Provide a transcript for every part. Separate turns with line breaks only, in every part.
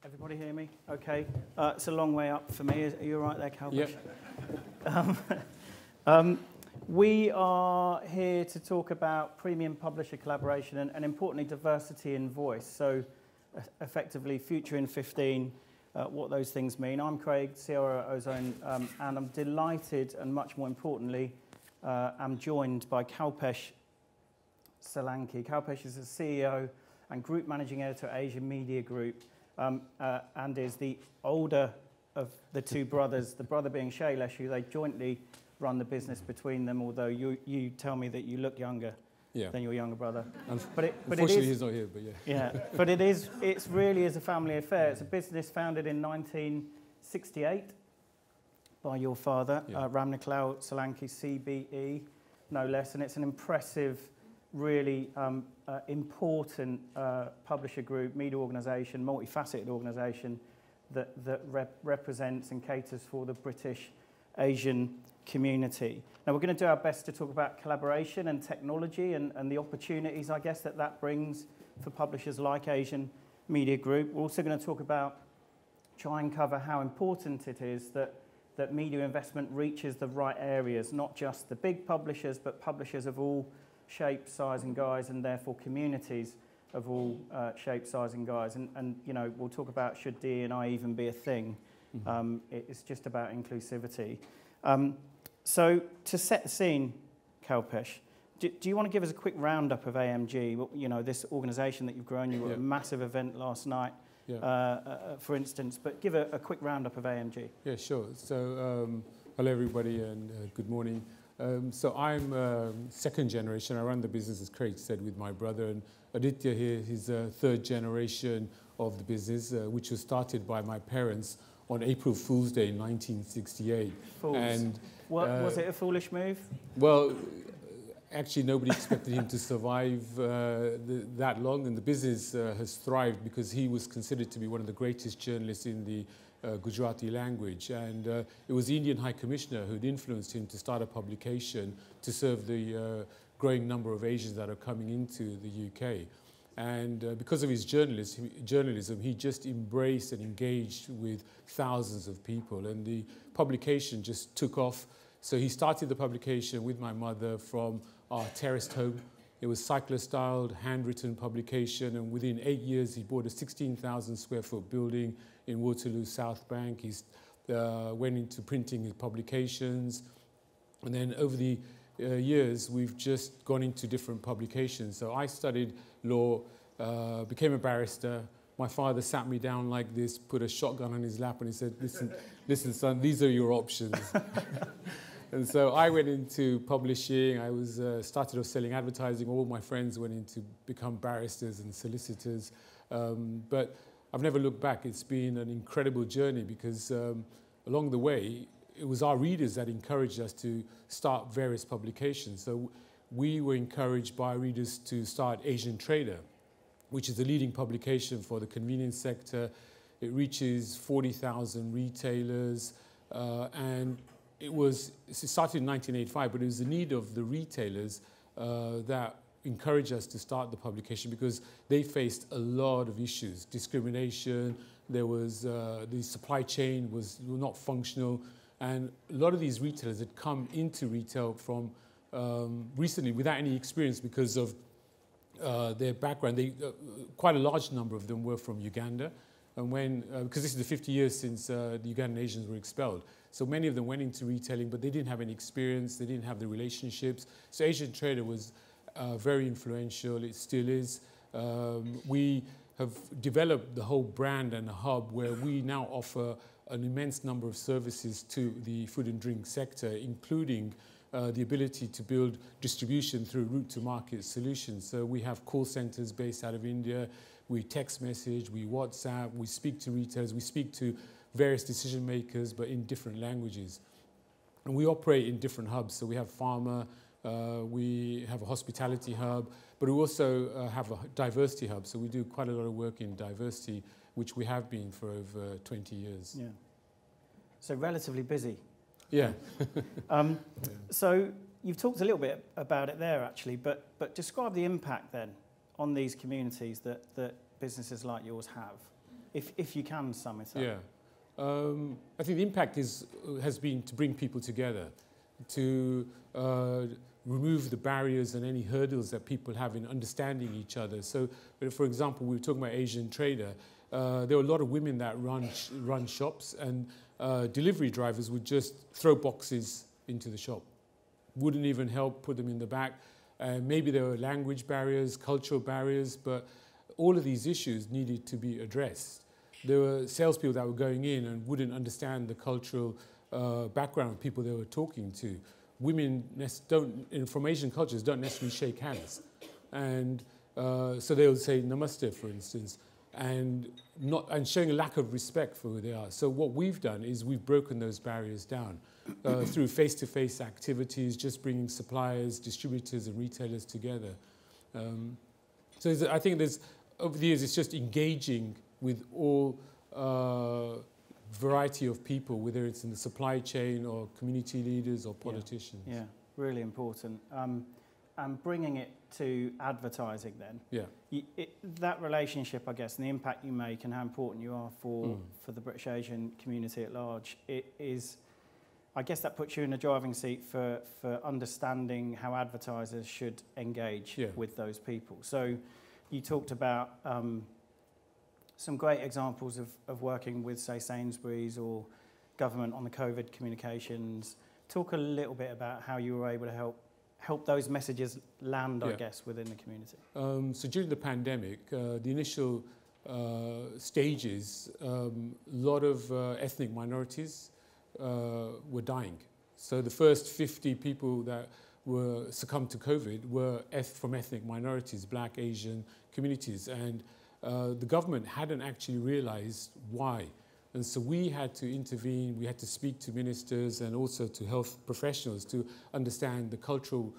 Everybody hear me? Okay. It's a long way up for me. Are you all right there, Kalpesh?
Yep.
We are here to talk about premium publisher collaboration and importantly, diversity in voice. So, effectively, Future in 15, what those things mean. I'm Craig, CRO of Ozone, and I'm delighted, and much more importantly, I'm joined by Kalpesh Solanki. Kalpesh is the CEO and Group Managing Editor at Asia Media Group, and is the older of the two brothers, the brother being Shailesh, who they jointly run the business between them, although you tell me that you look younger than your younger brother.
Unfortunately, he's not here, but yeah.
Yeah, but it's really is a family affair. It's a business founded in 1968 by your father, Ramniklal Solanki, CBE, no less, and it's an impressive, really important publisher group, media organisation, multifaceted organisation that represents and caters for the British Asian community. Now, we're going to do our best to talk about collaboration and technology and the opportunities, I guess, that brings for publishers like Asian Media Group. We're also going to talk about, try and cover how important it is that media investment reaches the right areas, not just the big publishers, but publishers of all shapes, size and guise, and therefore communities of all shapes, size and guise. And you know, we'll talk about should D&I even be a thing. It's just about inclusivity. So to set the scene, Kalpesh, do you want to give us a quick roundup of AMG? Well, you know, this organisation that you've grown. You were at a massive event last night, for instance, but give a quick roundup of AMG.
Yeah, sure. So hello everybody and good morning. So I'm second generation. I run the business, as Craig said, with my brother, and Aditya here, he's third generation of the business, which was started by my parents on April Fool's Day in 1968. And
was it a foolish move?
Well, actually nobody expected him to survive that long, and the business has thrived because he was considered to be one of the greatest journalists in the Gujarati language, and it was the Indian High Commissioner who'd influenced him to start a publication to serve the growing number of Asians that are coming into the UK. And because of his journalism, he just embraced and engaged with thousands of people, and the publication just took off. So he started the publication with my mother from our terraced home. It was cyclo-styled, handwritten publication, and within 8 years he bought a 16,000 square foot building in Waterloo, South Bank. He went into printing his publications, and then over the years we've just gone into different publications. So I studied law, became a barrister. My father sat me down like this, put a shotgun on his lap, and he said, listen son, these are your options. And so I went into publishing. I started off selling advertising. All my friends went in to become barristers and solicitors. But I've never looked back. It's been an incredible journey because along the way, it was our readers that encouraged us to start various publications. So we were encouraged by readers to start Asian Trader, which is the leading publication for the convenience sector. It reaches 40,000 retailers, and it started in 1985, but it was the need of the retailers that encouraged us to start the publication because they faced a lot of issues. Discrimination, there was the supply chain was not functional, and a lot of these retailers had come into retail from recently without any experience because of their background. Quite a large number of them were from Uganda, and because this is the 50 years since the Ugandan Asians were expelled. So many of them went into retailing, but they didn't have any experience, they didn't have the relationships. So Asian Trader was very influential, it still is. We have developed the whole brand and a hub where we now offer an immense number of services to the food and drink sector, including the ability to build distribution through route-to-market solutions. So we have call centers based out of India, we text message, we WhatsApp, we speak to retailers, we speak to various decision makers, but in different languages. And we operate in different hubs. So we have pharma, we have a hospitality hub, but we also have a diversity hub. So we do quite a lot of work in diversity, which we have been for over 20 years.
Yeah. So relatively busy.
Yeah.
So you've talked a little bit about it there, actually, but describe the impact then on these communities that businesses like yours have. if you can sum it up.
Yeah. I think the impact has been to bring people together, to remove the barriers and any hurdles that people have in understanding each other. So, for example, we were talking about Asian Trader. There were a lot of women that run shops, and delivery drivers would just throw boxes into the shop. Wouldn't even help put them in the back. Maybe there were language barriers, cultural barriers, but all of these issues needed to be addressed. There were salespeople that were going in and wouldn't understand the cultural background of people they were talking to. Women from Asian cultures don't necessarily shake hands. And so they would say namaste, for instance, and showing a lack of respect for who they are. So what we've done is we've broken those barriers down through face-to-face activities, just bringing suppliers, distributors and retailers together. So I think over the years, it's just engaging with all variety of people, whether it's in the supply chain or community leaders or politicians.
Yeah, really important. And bringing it to advertising then.
Yeah.
That relationship, I guess, and the impact you make and how important you are for the British Asian community at large, it is, I guess that puts you in a driving seat for understanding how advertisers should engage with those people. So you talked about some great examples of working with, say, Sainsbury's or government on the COVID communications. Talk a little bit about how you were able to help those messages land, I guess, within the community.
So during the pandemic, the initial stages, a lot of ethnic minorities were dying. So the first 50 people that were succumbed to COVID were from ethnic minorities, Black, Asian communities. And the government hadn't actually realized why. And so we had to intervene, we had to speak to ministers and also to health professionals to understand the cultural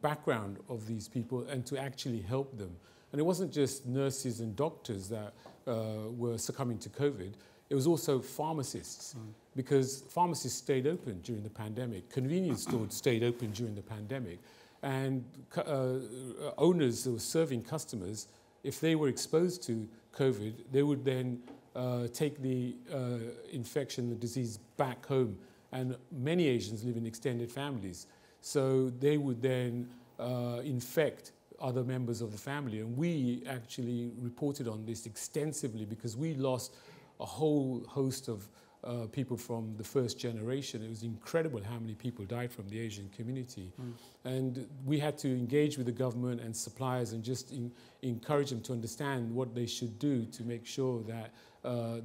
background of these people and to actually help them. And it wasn't just nurses and doctors that were succumbing to COVID, it was also pharmacists, because pharmacists stayed open during the pandemic, convenience stores stayed open during the pandemic, and owners who were serving customers, if they were exposed to COVID, they would then take the infection, the disease back home. And many Asians live in extended families. So they would then infect other members of the family. And we actually reported on this extensively because we lost a whole host of people from the first generation. It was incredible how many people died from the Asian community. And we had to engage with the government and suppliers and just encourage them to understand what they should do to make sure that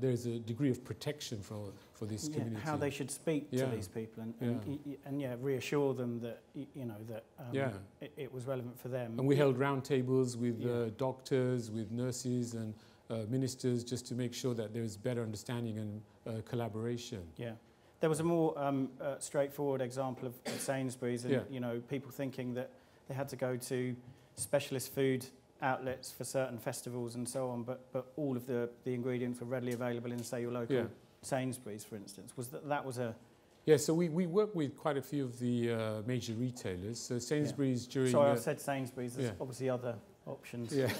there's a degree of protection for this community.
How they should speak to these people and reassure them that, it was relevant for them.
And we held roundtables with doctors, with nurses and ministers, just to make sure that there's better understanding and collaboration.
Yeah. There was a more straightforward example of Sainsbury's and people thinking that they had to go to specialist food outlets for certain festivals and so on, but all of the ingredients were readily available in, say, your local Sainsbury's, for instance. That was a...
Yeah, so we work with quite a few of the major retailers. So Sainsbury's during...
Sorry, I said Sainsbury's. There's obviously other options.
Yeah.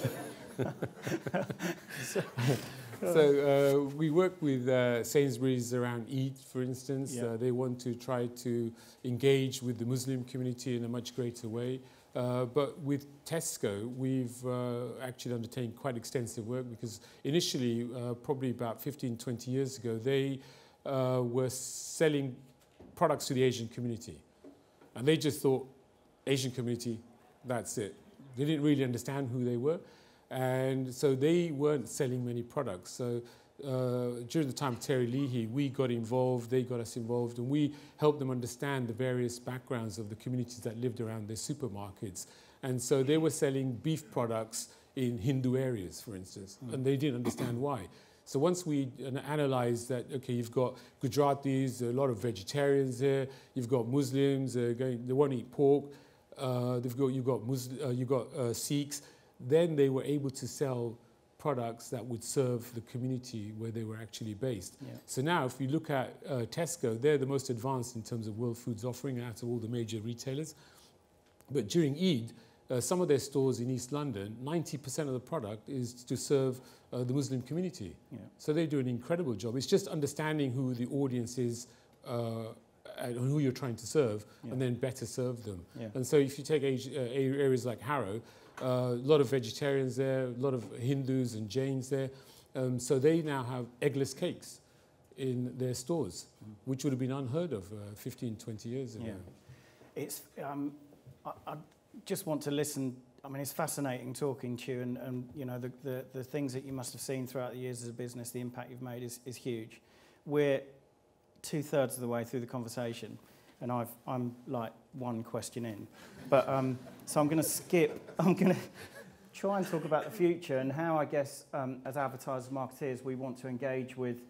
So we work with Sainsbury's around Eid, for instance. They want to try to engage with the Muslim community in a much greater way. But with Tesco, we've actually undertaken quite extensive work because initially, probably about 15, 20 years ago, they were selling products to the Asian community. And they just thought, Asian community, that's it. They didn't really understand who they were. And so they weren't selling many products. So during the time of Terry Leahy, we got involved, they got us involved, and we helped them understand the various backgrounds of the communities that lived around their supermarkets. And so they were selling beef products in Hindu areas, for instance, and they didn't understand why. So once we analysed that, okay, you've got Gujaratis, a lot of vegetarians here, you've got Muslims, they won't eat pork, you've got Sikhs, then they were able to sell products that would serve the community where they were actually based. Yeah. So now if you look at Tesco, they're the most advanced in terms of World Foods offering out of all the major retailers. But during Eid, some of their stores in East London, 90% of the product is to serve the Muslim community.
Yeah.
So they do an incredible job. It's just understanding who the audience is and who you're trying to serve, and then better serve them.
Yeah.
And so if you take areas like Harrow, a lot of vegetarians there, a lot of Hindus and Jains there. So they now have eggless cakes in their stores, which would have been unheard of 15, 20 years ago.
Yeah. It's, I just want to listen. I mean, it's fascinating talking to you, and you know, the things that you must have seen throughout the years as a business, the impact you've made is huge. We're 2/3 of the way through the conversation, and I'm like one question in. But so I'm going to skip. I'm going to try and talk about the future and how, I guess, as advertisers, marketeers, we want to engage with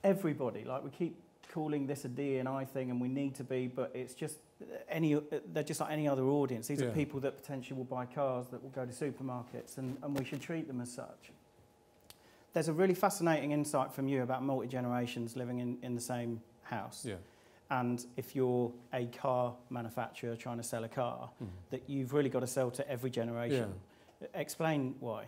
everybody. Like, we keep calling this a D&I thing, and we need to be, but it's just they're just like any other audience. These are people that potentially will buy cars, that will go to supermarkets, and we should treat them as such. There's a really fascinating insight from you about multi-generations living in the same house. Yeah. And if you're a car manufacturer trying to sell a car, that you've really got to sell to every generation. Yeah. Explain why.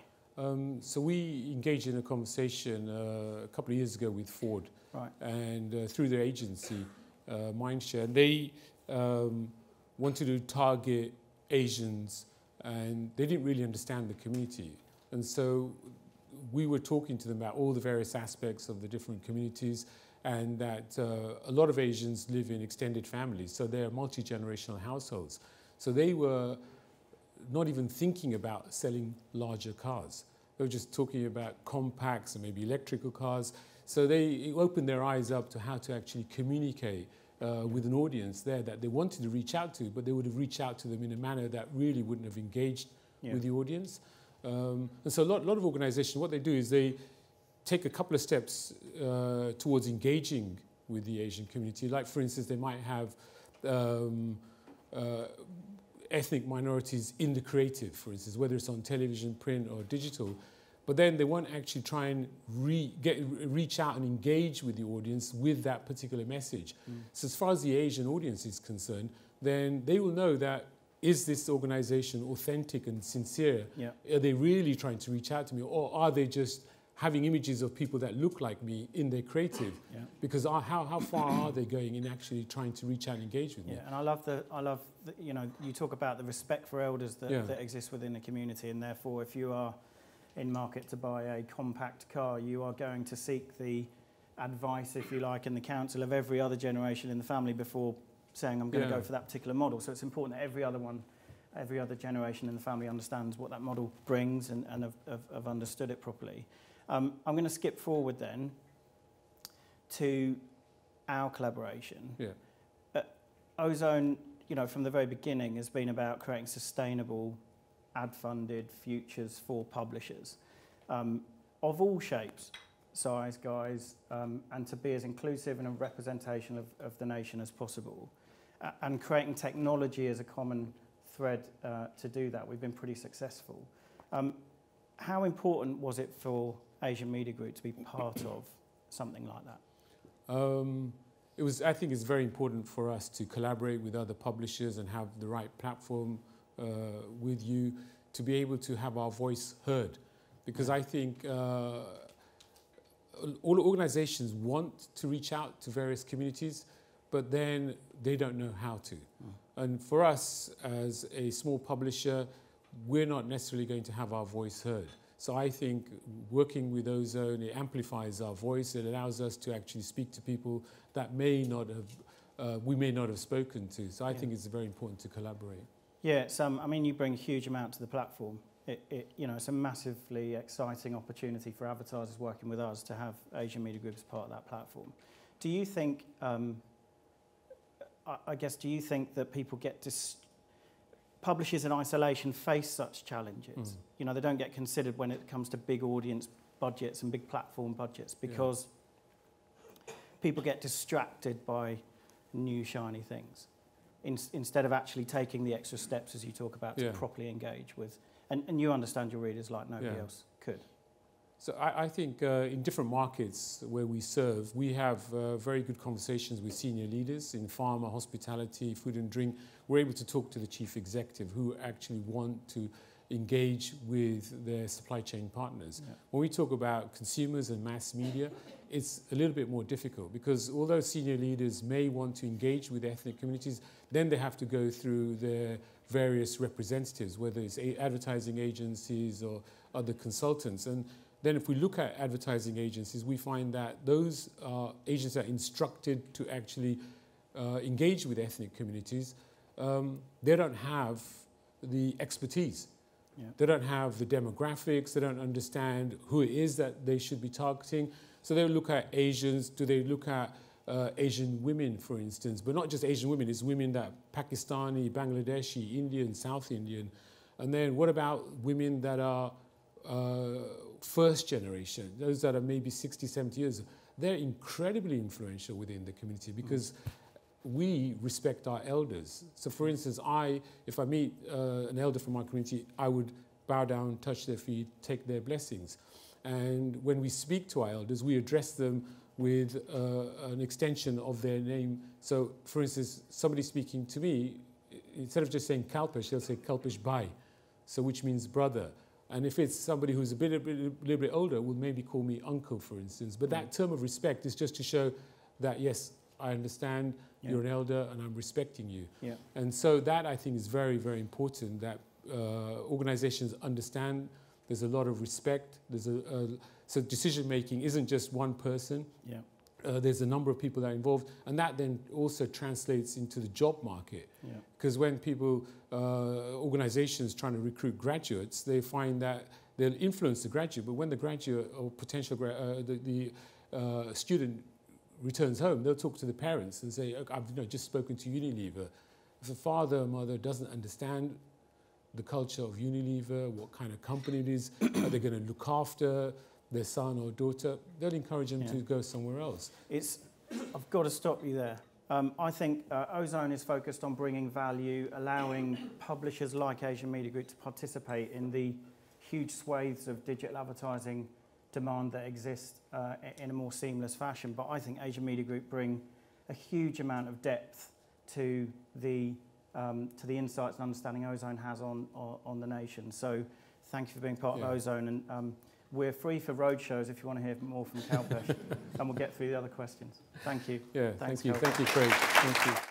So we engaged in a conversation a couple of years ago with Ford, right, and through their agency, Mindshare, and they wanted to target Asians, and they didn't really understand the community. And so we were talking to them about all the various aspects of the different communities, and that a lot of Asians live in extended families, so they're multi-generational households. So they were not even thinking about selling larger cars. They were just talking about compacts and maybe electrical cars. So they opened their eyes up to how to actually communicate with an audience there that they wanted to reach out to, but they would have reached out to them in a manner that really wouldn't have engaged with the audience. And so a lot of organizations, what they do is they take a couple of steps towards engaging with the Asian community. Like, for instance, they might have ethnic minorities in the creative, for instance, whether it's on television, print, or digital. But then they won't actually try and reach out and engage with the audience with that particular message. So as far as the Asian audience is concerned, then they will know that, is this organization authentic and sincere? Yeah. Are they really trying to reach out to me, or are they just having images of people that look like me in their creative? Yeah. Because how far are they going in actually trying to reach out and engage with me? Yeah, and I love the you know, you talk about the respect for elders that exists within the community, and therefore if you are in market to buy a compact car, you are going to seek the advice, if you like, and the counsel of every other generation in the family before saying I'm going to go for that particular model. So it's important that every other generation in the family understands what that model brings and have understood it properly. I'm going to skip forward then to our collaboration. Yeah. Ozone, you know, from the very beginning has been about creating sustainable, ad-funded futures for publishers of all shapes, size, guys, and to be as inclusive and a representation of the nation as possible. And creating technology as a common thread to do that. We've been pretty successful. How important was it for Asian Media Group to be part of something like that?
I think it's very important for us to collaborate with other publishers and have the right platform with you to be able to have our voice heard. Because I think all organizations want to reach out to various communities, but then they don't know how to. And for us, as a small publisher, we're not necessarily going to have our voice heard. So I think working with Ozone, it amplifies our voice. It allows us to actually speak to people that we may not have spoken to. So I think it's very important to collaborate.
Yeah, I mean, you bring a huge amount to the platform. You know, it's a massively exciting opportunity for advertisers working with us to have Asian Media Group as part of that platform. Do you think, do you think that people publishers in isolation face such challenges? You know, they don't get considered when it comes to big audience budgets and big platform budgets because people get distracted by new shiny things instead of actually taking the extra steps, as you talk about, to properly engage with. And you understand your readers like nobody else could.
So I think in different markets where we serve, we have very good conversations with senior leaders in pharma, hospitality, food and drink. We're able to talk to the chief executive who actually want to engage with their supply chain partners.
Yeah.
When we talk about consumers and mass media, it's a little bit more difficult because although senior leaders may want to engage with ethnic communities, then they have to go through their various representatives, whether it's advertising agencies or other consultants. And then if we look at advertising agencies, we find that those agencies are instructed to actually engage with ethnic communities. They don't have the expertise.
Yeah.
They don't have the demographics. They don't understand who it is that they should be targeting. So they'll look at Asians. Do they look at Asian women, for instance? But not just Asian women. It's women that Pakistani, Bangladeshi, Indian, South Indian. And then what about women that are first generation, those that are maybe 60, 70 years? They're incredibly influential within the community because we respect our elders. So for instance, if I meet an elder from our community, I would bow down, touch their feet, take their blessings. And when we speak to our elders, we address them with an extension of their name. So for instance, somebody speaking to me, instead of just saying Kalpesh, they'll say Kalpesh Bhai, so which means brother. And if it's somebody who's a little bit older, will maybe call me uncle, for instance. But that term of respect is just to show that, yes, I understand, you're an elder and I'm respecting you.
Yeah.
And so that, I think, is very, very important, that organizations understand there's a lot of respect. So decision-making isn't just one person.
Yeah.
There's a number of people that are involved. And that then also translates into the job market. Because when people, organizations trying to recruit graduates, they find that they'll influence the graduate, but when the graduate or potential student returns home, they'll talk to the parents and say, I've just spoken to Unilever. If a father or mother doesn't understand the culture of Unilever, what kind of company it is, are they going to look after their son or daughter, they'll encourage them to go somewhere else.
I've got to stop you there. I think Ozone is focused on bringing value, allowing publishers like Asian Media Group to participate in the huge swathes of digital advertising demand that exists in a more seamless fashion. But I think Asian Media Group bring a huge amount of depth to the insights and understanding Ozone has on the nation. So thank you for being part of Ozone. And we're free for roadshows if you want to hear more from Kalpesh, and we'll get through the other questions. Thank you.
Yeah,
Thanks,
thank you.
Kalpesh.
Thank you, Craig. Thank you.